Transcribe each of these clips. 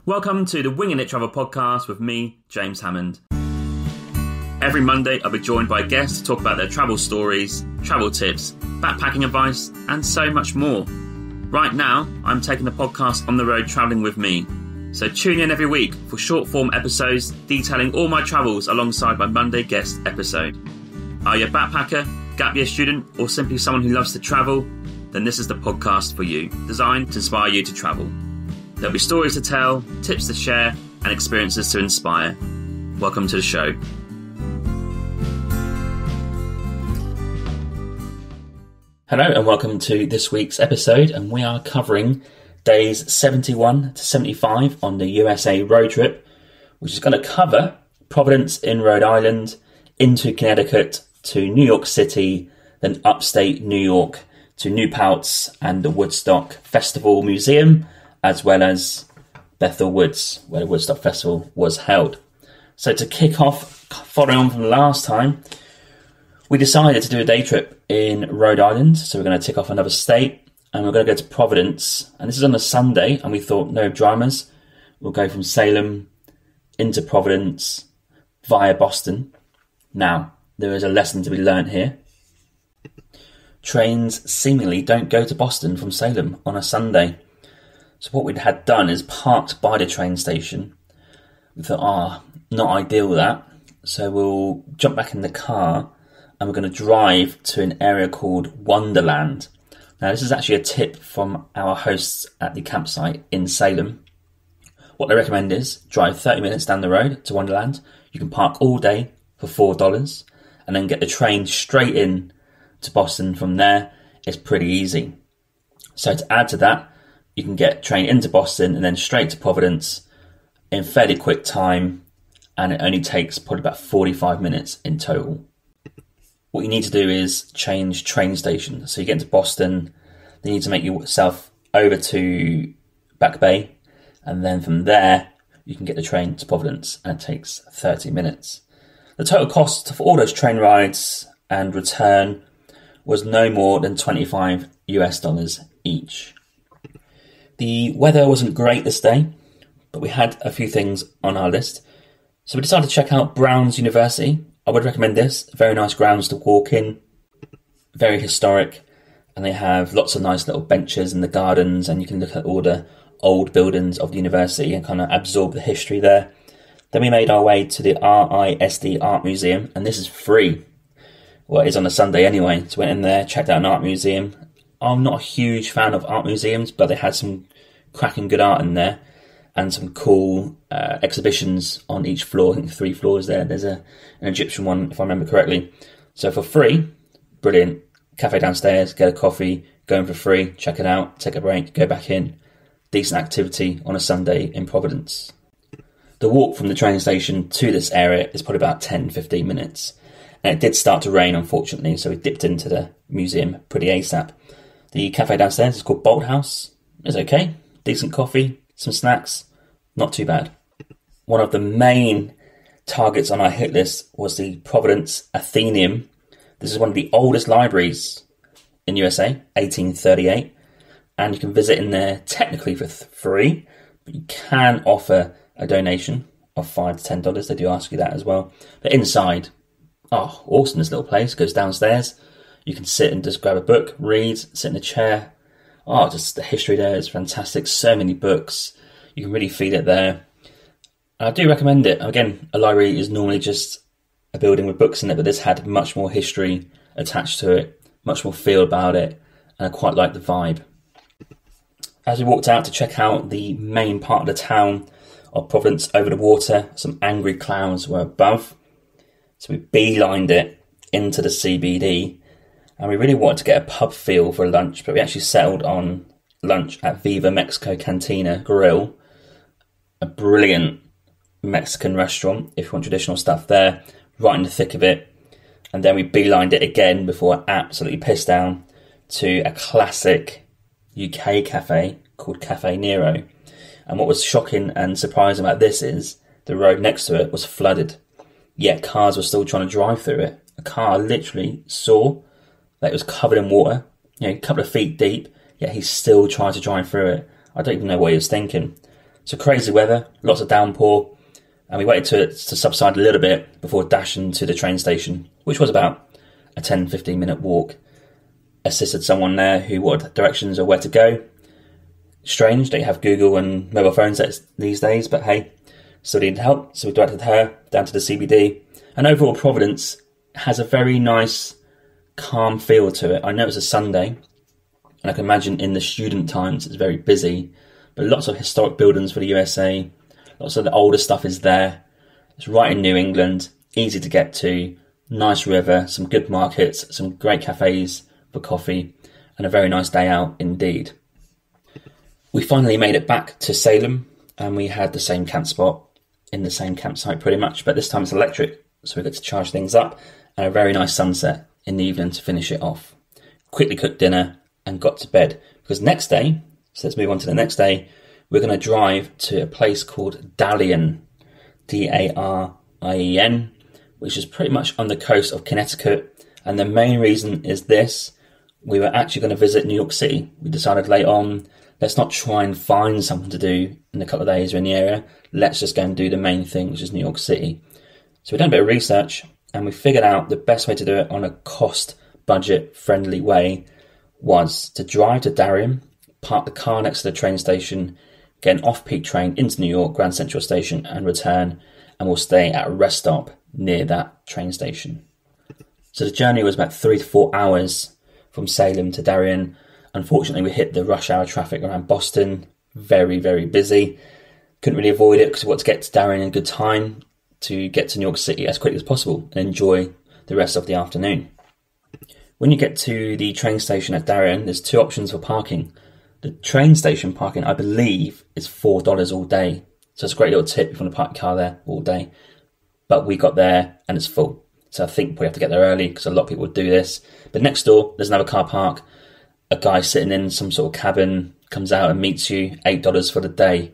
Welcome to the Winging It Travel podcast with me, James Hammond. Every Monday I'll be joined by guests to talk about their travel stories, travel tips, backpacking advice and so much more. Right now I'm taking the podcast on the road travelling with me, so tune in every week for short form episodes detailing all my travels alongside my Monday guest episode. Are you a backpacker, gap year student or simply someone who loves to travel? Then this is the podcast for you, designed to inspire you to travel. There'll be stories to tell, tips to share, and experiences to inspire. Welcome to the show. Hello and welcome to this week's episode, and we are covering days 71 to 75 on the USA road trip, which is going to cover Providence in Rhode Island, into Connecticut, to New York City, then upstate New York to New Paltz and the Woodstock Festival Museum, as well as Bethal Woods, where the Woodstock Festival was held. So to kick off, following on from last time, we decided to do a day trip in Rhode Island. So we're going to tick off another state and we're going to go to Providence. And this is on a Sunday, and we thought, no dramas. We'll go from Salem into Providence via Boston. Now, there is a lesson to be learned here. Trains seemingly don't go to Boston from Salem on a Sunday. So what we'd had done is parked by the train station. We thought, not ideal that. So we'll jump back in the car and we're going to drive to an area called Wonderland. Now this is actually a tip from our hosts at the campsite in Salem. What they recommend is drive 30 minutes down the road to Wonderland. You can park all day for $4 and then get the train straight in to Boston from there. It's pretty easy. So to add to that, you can get train into Boston and then straight to Providence in fairly quick time, and it only takes probably about 45 minutes in total. What you need to do is change train station. So you get into Boston, then you need to make yourself over to Back Bay, and then from there you can get the train to Providence, and it takes 30 minutes. The total cost for all those train rides and return was no more than $25 each. The weather wasn't great this day, but we had a few things on our list. So we decided to check out Brown's University. I would recommend this. Very nice grounds to walk in, very historic, and they have lots of nice little benches in the gardens, and you can look at all the old buildings of the university and kind of absorb the history there. Then we made our way to the RISD Art Museum, and this is free. Well, it is on a Sunday anyway. So went in there, checked out an art museum. I'm not a huge fan of art museums, but they had some cracking good art in there and some cool exhibitions on each floor. I think 3 floors there. There's an Egyptian one, if I remember correctly. So for free, brilliant. Cafe downstairs, get a coffee, go in for free, check it out, take a break, go back in. Decent activity on a Sunday in Providence. The walk from the train station to this area is probably about 10-15 minutes. And it did start to rain, unfortunately, so we dipped into the museum pretty ASAP. The cafe downstairs is called Bolt House. It's okay. Decent coffee, some snacks. Not too bad. One of the main targets on our hit list was the Providence Athenaeum. This is one of the oldest libraries in USA, 1838. And you can visit in there technically for free, but you can offer a donation of $5 to $10. They do ask you that as well. But inside, awesome, this little place. Goes downstairs. You can sit and just grab a book, read, sit in a chair. Just the history there is fantastic. So many books. You can really feel it there. And I do recommend it. Again, a library is normally just a building with books in it, but this had much more history attached to it, much more feel about it, and I quite like the vibe. As we walked out to check out the main part of the town of Providence over the water, some angry clouds were above. So we beelined it into the CBD. And we really wanted to get a pub feel for lunch, but we actually settled on lunch at Viva Mexico Cantina Grill, a brilliant Mexican restaurant, if you want traditional stuff there, right in the thick of it. And then we beelined it again before absolutely pissed down to a classic UK cafe called Cafe Nero. And what was shocking and surprising about this is the road next to it was flooded, yet cars were still trying to drive through it. A car literally saw that it was covered in water, a couple of feet deep, yet he still tried to drive through it. I don't even know what he was thinking. So crazy weather, lots of downpour, and we waited to subside a little bit before dashing to the train station, which was about a 10-15 minute walk. Assisted someone there who wanted directions or where to go. Strange that you have Google and mobile phones these days, but hey, still needed help, so we directed her down to the CBD. And overall, Providence has a very nice, calm feel to it. I know it's a Sunday, and I can imagine in the student times it's very busy, but lots of historic buildings for the USA, lots of the older stuff is there. It's right in New England, easy to get to, nice river, some good markets, some great cafes for coffee, and a very nice day out indeed. We finally made it back to Salem, and we had the same camp spot in the same campsite pretty much, but this time it's electric, so we got to charge things up, and a very nice sunset in the evening to finish it off. Quickly cooked dinner and got to bed, because next day, so let's move on to the next day, we're going to drive to a place called Darien, Darien, which is pretty much on the coast of Connecticut, and the main reason is this: we were actually going to visit New York City. We decided late on, let's not try and find something to do in a couple of days or in the area. Let's just go and do the main thing, which is New York City. So we've done a bit of research, and we figured out the best way to do it on a cost, budget, friendly way was to drive to Darien, park the car next to the train station, get an off-peak train into New York Grand Central Station and return, and we'll stay at a rest stop near that train station. So the journey was about 3 to 4 hours from Salem to Darien. Unfortunately, we hit the rush hour traffic around Boston. Very, very busy. Couldn't really avoid it because we wanted to get to Darien in good time to get to New York City as quickly as possible and enjoy the rest of the afternoon. When you get to the train station at Darien, there's 2 options for parking. The train station parking, I believe, is $4 all day. So it's a great little tip if you want to park your car there all day. But we got there and it's full. So I think we have to get there early because a lot of people do this. But next door, there's another car park. A guy sitting in some sort of cabin comes out and meets you, $8 for the day.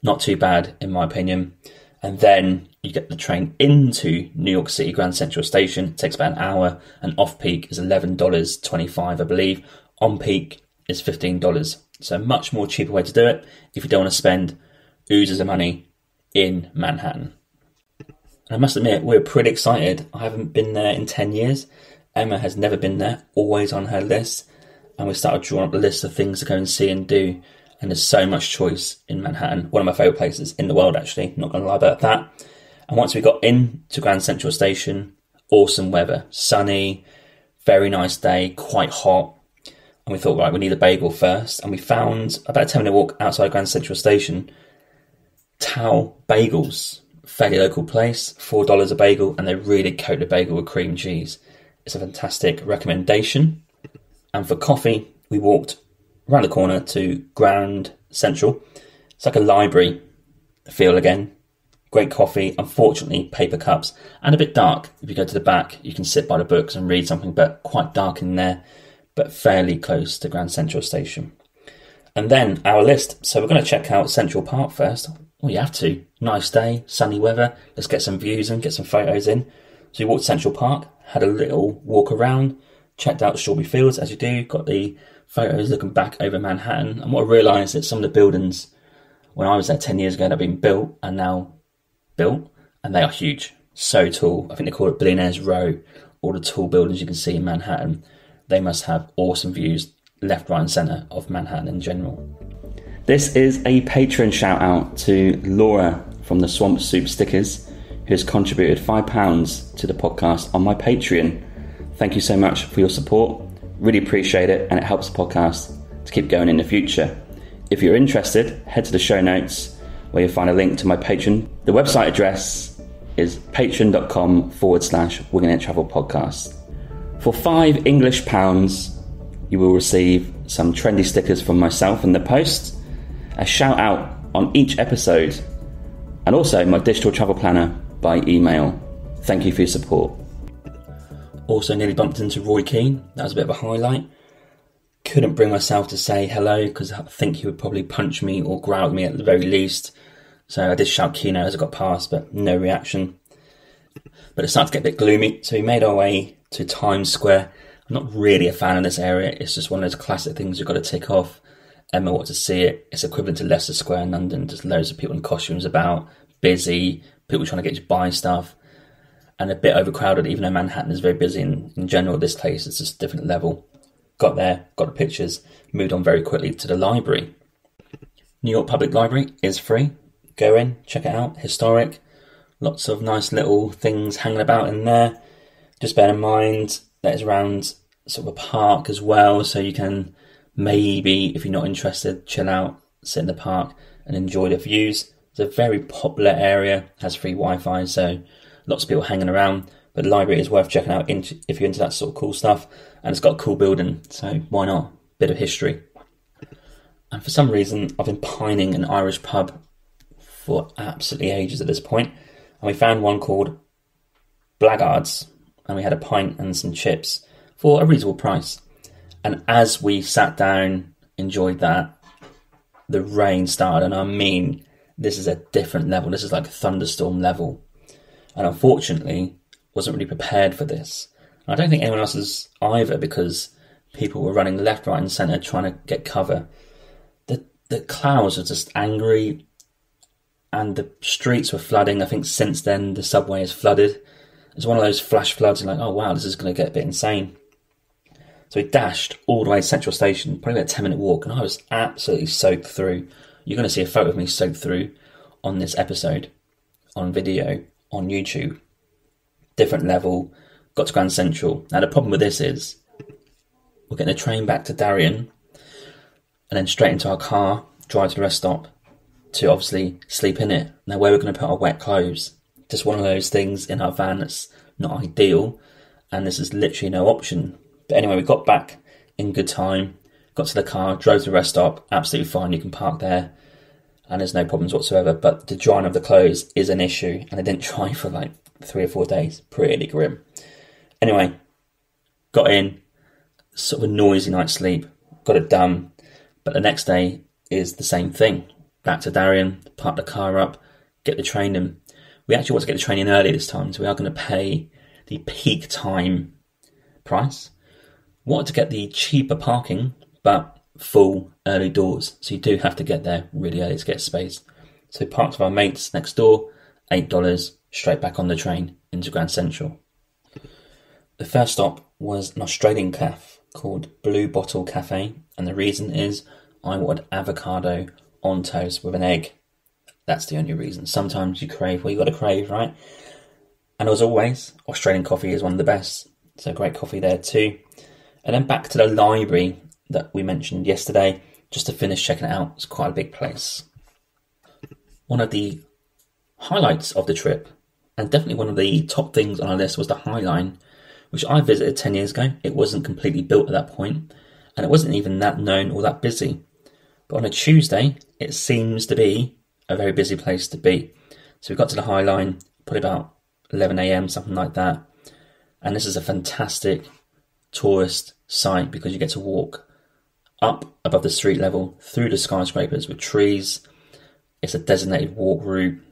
Not too bad, in my opinion. And then you get the train into New York City Grand Central Station. It takes about an hour, and off-peak is $11.25, I believe. On-peak is $15. So a much more cheaper way to do it if you don't want to spend oozes of money in Manhattan. And I must admit, we're pretty excited. I haven't been there in 10 years. Emma has never been there, always on her list. And we started drawing up a list of things to go and see and do. And there's so much choice in Manhattan. One of my favourite places in the world, actually. Not going to lie about that. And once we got into Grand Central Station, awesome weather. Sunny, very nice day, quite hot. And we thought, right, we need a bagel first. And we found, about a 10-minute walk outside Grand Central Station, Tao Bagels. Fairly local place, $4 a bagel. And they really coat the bagel with cream cheese. It's a fantastic recommendation. And for coffee, we walked around the corner to Grand Central. It's like a library feel again. Great coffee, unfortunately paper cups, and a bit dark. If you go to the back, you can sit by the books and read something, but quite dark in there, but fairly close to Grand Central Station. And then our list. So we're going to check out Central Park first. Well, you have to. Nice day, sunny weather. Let's get some views and get some photos in. So we walked to Central Park, had a little walk around, checked out Strawberry Fields, as you do, got the photos looking back over Manhattan. And what I realised is some of the buildings, when I was there 10 years ago, that have been built and now built, and they are huge, so tall. I think they call it Billionaires Row. All the tall buildings you can see in Manhattan. They must have awesome views left, right and centre of Manhattan in general. This is a patron shout out to Laura from the Swamp Soup Stickers, who has contributed £5 to the podcast on my Patreon. Thank you so much for your support. Really appreciate it, and it helps the podcast to keep going in the future. If you're interested, head to the show notes where you'll find a link to my Patreon. The website address is patreon.com/Winging It Travel Podcast. For £5 English, you will receive some trendy stickers from myself in the post, a shout out on each episode, and also my digital travel planner by email. Thank you for your support. Also nearly bumped into Roy Keane. That was a bit of a highlight. Couldn't bring myself to say hello because I think he would probably punch me or growl at me at the very least. So I did shout Keno as I got past, but no reaction. But it started to get a bit gloomy, so we made our way to Times Square. I'm not really a fan of this area. It's just one of those classic things you've got to tick off. Emma wanted to see it. It's equivalent to Leicester Square in London. Just loads of people in costumes about, busy, people trying to get you to buy stuff, and a bit overcrowded, even though Manhattan is very busy in general. This place is just a different level. Got there, got the pictures, moved on very quickly to the library. New York Public Library is free. Go in, check it out. Historic. Lots of nice little things hanging about in there. Just bear in mind that it's around sort of a park as well, so you can maybe, if you're not interested, chill out, sit in the park and enjoy the views. It's a very popular area, has free Wi-Fi, so lots of people hanging around. But the library is worth checking out if you're into that sort of cool stuff. And it's got a cool building, so why not? Bit of history. And for some reason, I've been pining an Irish pub for absolutely ages at this point. And we found one called Blackguards, and we had a pint and some chips for a reasonable price. And as we sat down, enjoyed that, the rain started, and I mean, this is a different level. This is like a thunderstorm level. And unfortunately, wasn't really prepared for this. And I don't think anyone else is either, because people were running left, right and centre trying to get cover. The clouds were just angry, and the streets were flooding. I think since then the subway is flooded. It's one of those flash floods, and like, oh wow, this is going to get a bit insane. So we dashed all the way to Central Station, probably about a 10-minute walk, and I was absolutely soaked through. You're going to see a photo of me soaked through on this episode, on video, on YouTube. Different level, got to Grand Central. Now the problem with this is, we're getting a train back to Darien, and then straight into our car, drive to the rest stop, to obviously sleep in it. Now where we're going to put our wet clothes? Just one of those things in our van that's not ideal, and this is literally no option. But anyway, we got back in good time, got to the car, drove to the rest stop, absolutely fine, you can park there, and there's no problems whatsoever. But the drying of the clothes is an issue, and I didn't dry for like 3 or 4 days. Pretty grim. Anyway, got in, sort of a noisy night's sleep, got it done, but the next day is the same thing. Back to Darien, park the car up, get the train in. We actually want to get the train in early this time, so we are going to pay the peak time price. Wanted to get the cheaper parking, but full early doors, so you do have to get there really early to get space. So parked with our mates next door, $8, straight back on the train into Grand Central. The first stop was an Australian cafe called Blue Bottle Cafe, and the reason is I wanted avocado on toast with an egg. That's the only reason. Sometimes you crave, well, you got to crave, right? And as always, Australian coffee is one of the best, so great coffee there too. And then back to the library that we mentioned yesterday, just to finish checking it out. It's quite a big place. One of the highlights of the trip, and definitely one of the top things on our list, was the High Line, which I visited 10 years ago. It wasn't completely built at that point, and it wasn't even that known or that busy. But on a Tuesday, it seems to be a very busy place to be. So we got to the High Line, probably about 11 a.m, something like that. And this is a fantastic tourist site, because you get to walk up above the street level, through the skyscrapers with trees. It's a designated walk route.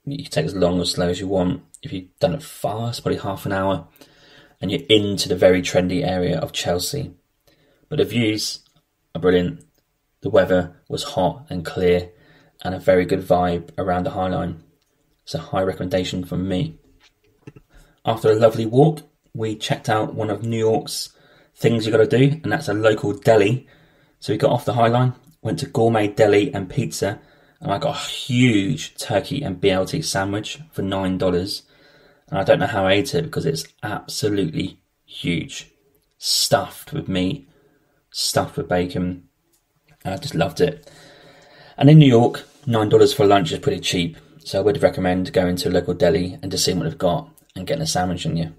You can take as long or slow as you want. If you've done it fast, probably half an hour. And you're into the very trendy area of Chelsea. But the views are brilliant. The weather was hot and clear, and a very good vibe around the High Line. It's a high recommendation from me. After a lovely walk, we checked out one of New York's things you got to do, and that's a local deli. So we got off the High Line, went to Gourmet Deli and Pizza, and I got a huge turkey and BLT sandwich for $9. And I don't know how I ate it, because it's absolutely huge. Stuffed with meat, stuffed with bacon. I just loved it. And in New York, $9 for lunch is pretty cheap. So I would recommend going to a local deli and just seeing what they've got and getting a sandwich in you.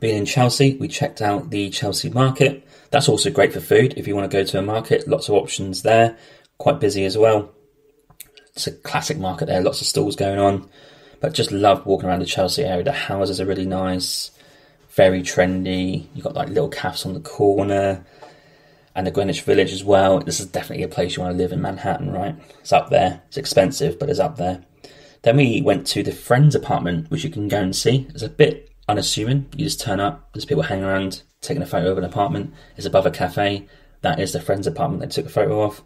Being in Chelsea, we checked out the Chelsea market. That's also great for food. If you want to go to a market, lots of options there. Quite busy as well. It's a classic market there, lots of stalls going on. But just love walking around the Chelsea area. The houses are really nice, very trendy. You've got like little cafes on the corner, and the Greenwich Village as well. This is definitely a place you want to live in Manhattan, right? It's up there. It's expensive, but it's up there. Then we went to the friend's apartment, which you can go and see. It's a bit unassuming. You just turn up, there's people hanging around, taking a photo of an apartment. It's above a cafe. that is the friend's apartment they took a photo of.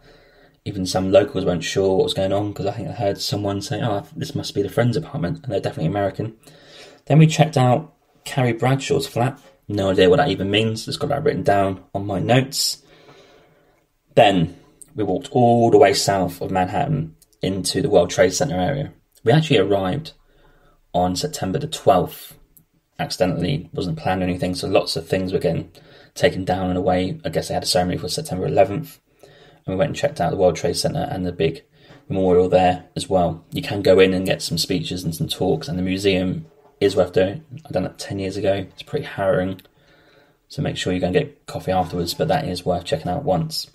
Even some locals weren't sure what was going on, because I think I heard someone say, oh, this must be the friend's apartment, and they're definitely American. Then we checked out Carrie Bradshaw's flat. No idea what that even means, just got that written down on my notes. Then we walked all the way south of Manhattan into the World Trade Center area. We actually arrived on September the 12th. Accidentally, wasn't planned or anything, so lots of things were getting taken down and away. I guess they had a ceremony for September 11th. And we went and checked out the World Trade Center and the big memorial there as well. You can go in and get some speeches and some talks, and the museum is worth doing. I've done it 10 years ago. It's pretty harrowing. So make sure you go and get coffee afterwards, but that is worth checking out once.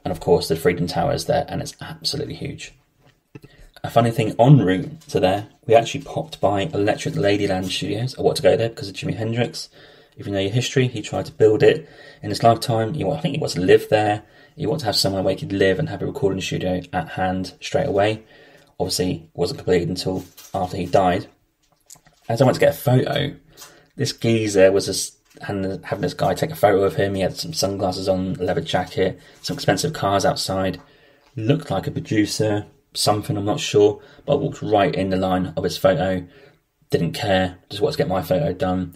And of course, the Freedom Tower is there, and it's absolutely huge. A funny thing, en route to there, we actually popped by Electric Ladyland Studios. I want to go there because of Jimi Hendrix. If you know your history, he tried to build it in his lifetime. I think he wants to live there. He wants to have somewhere where he could live and have a recording studio at hand straight away. Obviously, it wasn't completed until after he died. As I went to get a photo, this geezer was just having this guy take a photo of him. He had some sunglasses on, a leather jacket, some expensive cars outside. Looked like a producer, something, I'm not sure. But I walked right in the line of his photo. Didn't care, just wanted to get my photo done.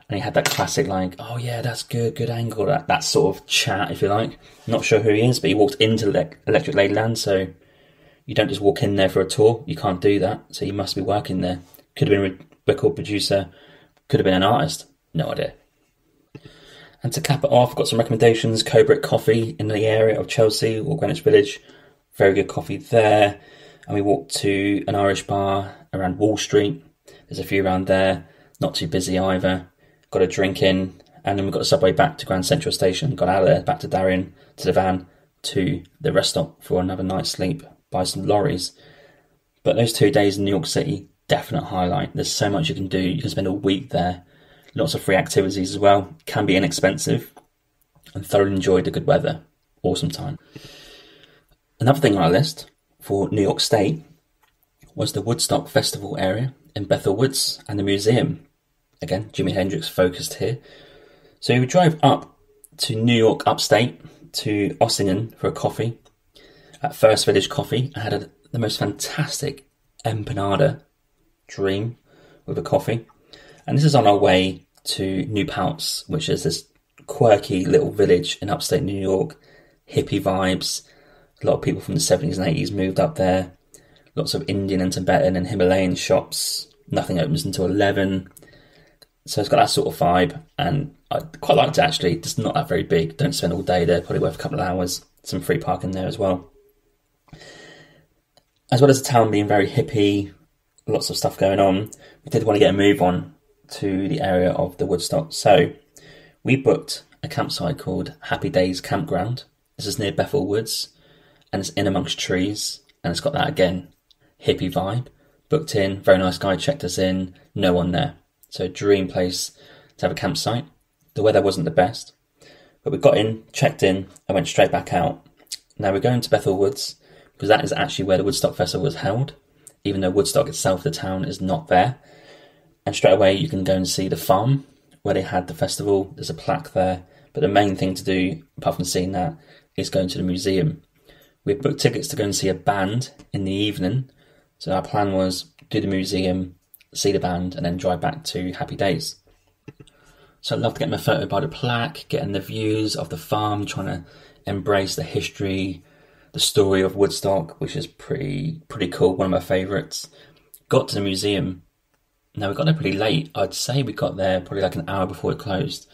And he had that classic, like, oh yeah, that's good angle, that sort of chat, if you like. Not sure who he is, but he walked into Electric Ladyland, so you don't just walk in there for a tour. You can't do that, so you must be working there. Could have been a record producer, could have been an artist, no idea. And to cap it off, I've got some recommendations. Cobrick Coffee in the area of Chelsea or Greenwich Village. Very good coffee there. And we walked to an Irish bar around Wall Street. There's a few around there. Not too busy either. Got a drink in. And then we got a subway back to Grand Central Station. Got out of there, back to Darien, to the van, to the rest stop for another night's sleep by some lorries. But those 2 days in New York City, definite highlight. There's so much you can do. You can spend a week there. Lots of free activities as well. Can be inexpensive. And thoroughly enjoyed the good weather. Awesome time. Another thing on our list for New York State was the Woodstock Festival area in Bethel Woods and the museum. Again, Jimi Hendrix focused here. So we drove up to New York upstate to Ossining for a coffee at First Village Coffee. I had the most fantastic empanada dream with a coffee. And this is on our way to New Paltz, which is this quirky little village in upstate New York. Hippie vibes. A lot of people from the 70s and 80s moved up there. Lots of Indian and Tibetan and Himalayan shops. Nothing opens until 11. So it's got that sort of vibe. And I quite liked it actually. It's not that very big. Don't spend all day there. Probably worth a couple of hours. Some free parking there as well. As well as the town being very hippie. Lots of stuff going on. We did want to get a move on to the area of the Woodstock. So we booked a campsite called Happy Days Campground. This is near Bethal Woods and it's in amongst trees and it's got that, again, hippie vibe. Booked in, very nice guy checked us in, no one there. So dream place to have a campsite. The weather wasn't the best, but we got in, checked in and went straight back out. Now we're going to Bethel Woods because that is actually where the Woodstock Festival was held, even though Woodstock itself, the town, is not there. And straight away you can go and see the farm where they had the festival. There's a plaque there. But the main thing to do, apart from seeing that, is going to the museum. We booked tickets to go and see a band in the evening. So our plan was do the museum, see the band, and then drive back to Happy Days. So I'd love to get my photo by the plaque, getting the views of the farm, trying to embrace the history, the story of Woodstock, which is pretty cool, one of my favourites. Got to the museum. Now, we got there pretty late. I'd say we got there probably like an hour before it closed.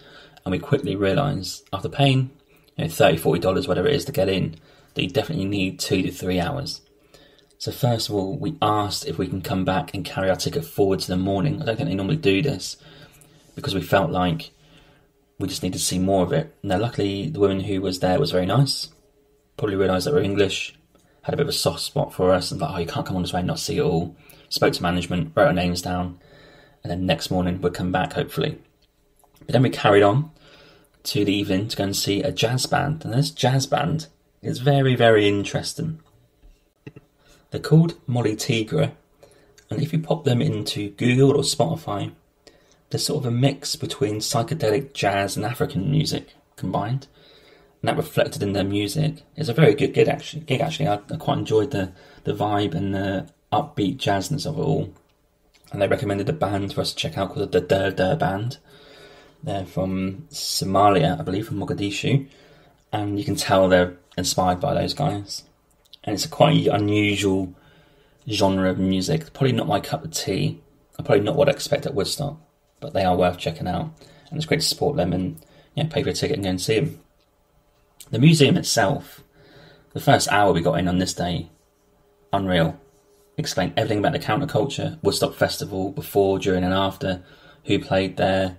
And we quickly realised, after paying $30, $40, whatever it is to get in, that you definitely need 2 to 3 hours. So first of all, we asked if we can come back and carry our ticket forward to the morning. I don't think they normally do this because we felt like we just need to see more of it. Now, luckily, the woman who was there was very nice. Probably realised that we're English, had a bit of a soft spot for us, and like, oh, you can't come on this way and not see it all. Spoke to management, wrote our names down, and then next morning we'd come back, hopefully. But then we carried on to the evening to go and see a jazz band. And this jazz band is very, very interesting. They're called Molly Tigra. And if you pop them into Google or Spotify, they're sort of a mix between psychedelic jazz and African music combined. and that reflected in their music. It's a very good gig actually. I quite enjoyed the vibe and the upbeat jazzness of it all. And they recommended a band for us to check out called the Dur Band. They're from Somalia, I believe, from Mogadishu. And you can tell they're inspired by those guys. And it's a quite unusual genre of music. Probably not my cup of tea. And probably not what I expect at Woodstock. But they are worth checking out. And it's great to support them and pay for a ticket and go and see them. The museum itself, the first hour we got in on this day, unreal. Explained everything about the counterculture, Woodstock Festival, before, during and after, who played there,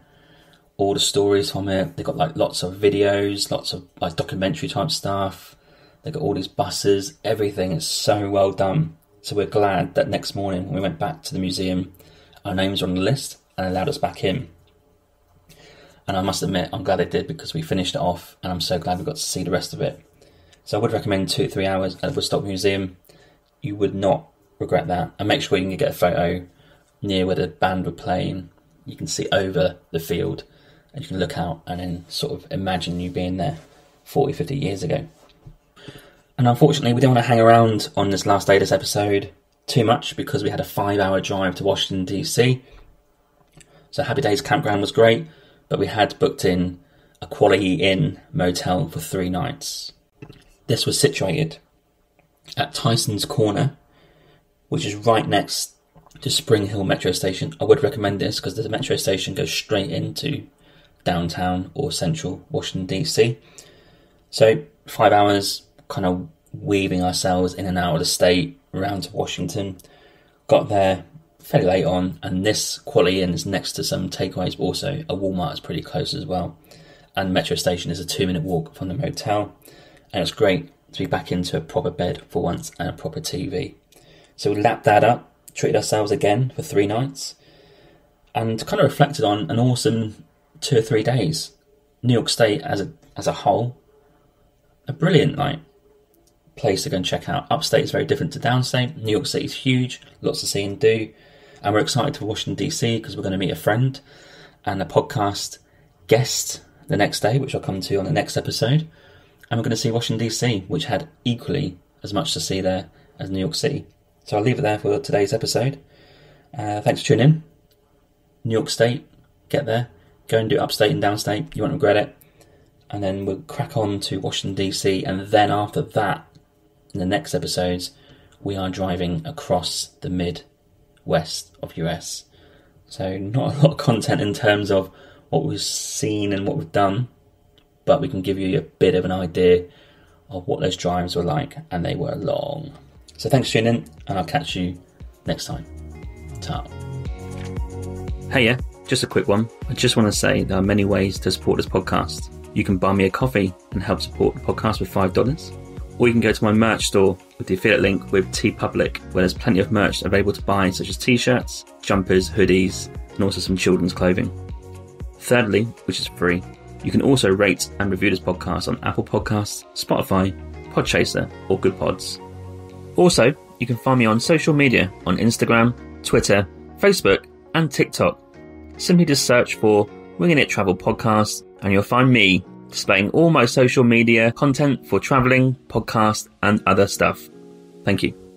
all the stories from it. They got lots of videos, lots of documentary type stuff. They got all these buses, everything is so well done. So we're glad that next morning when we went back to the museum, our names were on the list and allowed us back in. And I must admit, I'm glad they did, because we finished it off and I'm so glad we got to see the rest of it. So I would recommend 2 to 3 hours at the Woodstock Museum. You would not regret that. And make sure you can get a photo near where the band were playing. You can see over the field and you can look out and then sort of imagine you being there 40, 50 years ago. And unfortunately, we didn't want to hang around on this last day of this episode too much, because we had a 5-hour drive to Washington, DC. So Happy Days Campground was great, but we had booked in a Quality Inn motel for 3 nights. This was situated at Tyson's Corner, which is right next to Spring Hill Metro Station. I would recommend this because the metro station goes straight into downtown or central Washington, DC. So 5 hours, kind of weaving ourselves in and out of the state, around to Washington. Got there fairly late on, and this Quality Inn is next to some takeaways, but also a Walmart is pretty close as well. And metro station is a 2-minute walk from the motel. And it's great to be back into a proper bed for once and a proper TV. So we lapped that up, treated ourselves again for 3 nights, and kind of reflected on an awesome 2 or 3 days. New York State as a whole, a brilliant place to go and check out. Upstate is very different to downstate. New York City is huge, lots to see and do. And we're excited for Washington, DC, because we're going to meet a friend and a podcast guest the next day, which I'll come to on the next episode. And we're going to see Washington, DC, which had equally as much to see there as New York City. So I'll leave it there for today's episode. Thanks for tuning in. New York State, get there. Go and do upstate and downstate. You won't regret it. And then we'll crack on to Washington, DC. And then after that, in the next episodes, we are driving across the Midwest of US. So not a lot of content in terms of what we've seen and what we've done, but we can give you a bit of an idea of what those drives were like, and they were long. So thanks for tuning in, and I'll catch you next time. Ta. Hey, yeah, just a quick one. I just want to say there are many ways to support this podcast. You can buy me a coffee and help support the podcast with $5. Or you can go to my merch store with the affiliate link with TeePublic, where there's plenty of merch available to buy, such as t-shirts, jumpers, hoodies, and also some children's clothing. Thirdly, which is free, you can also rate and review this podcast on Apple Podcasts, Spotify, Podchaser, or Good Pods. Also, you can find me on social media on Instagram, Twitter, Facebook, and TikTok. Simply just search for Winging It Travel Podcast, and you'll find me displaying all my social media content for travelling, podcast, and other stuff. Thank you.